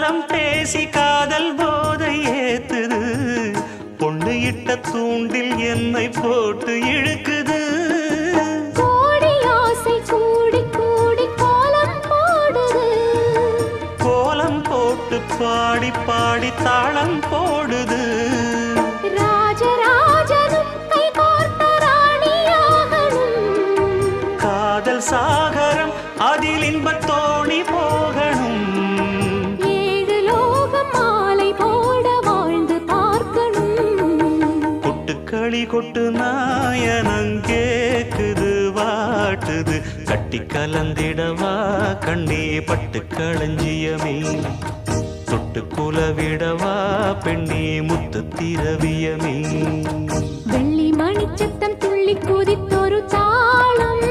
காலம் பேசி காதல் போதை ஏத்துது பொண்ணு இட்ட தூண்டில் என்னை போட்டு இழுக்குது கோடி ஆசை கூடி கூடி கோலம் போடுது கோலம் போட்டு பாடி பாடி தாளம் போடுது ராஜராஜனும் கை கோர்த்த ராணியாகணும் காதல் சாகரம் அதில் இன்பத் தோணி போகணும் ஏழு லோகம் மாலை போட வாழ்ந்து பார்க்கணும் கொட்டுக்களி கொட்டு நாயனங் கேக்குது வாட்டுது கட்டி கலந்திடவா கண்ணே பட்டு களஞ்சியமே தொட்டு குலவிடவா பெண்ணே முத்து திரவியமே வெள்ளி மணிச்சத்தம் துள்ளி குதித்தொரு தாளம்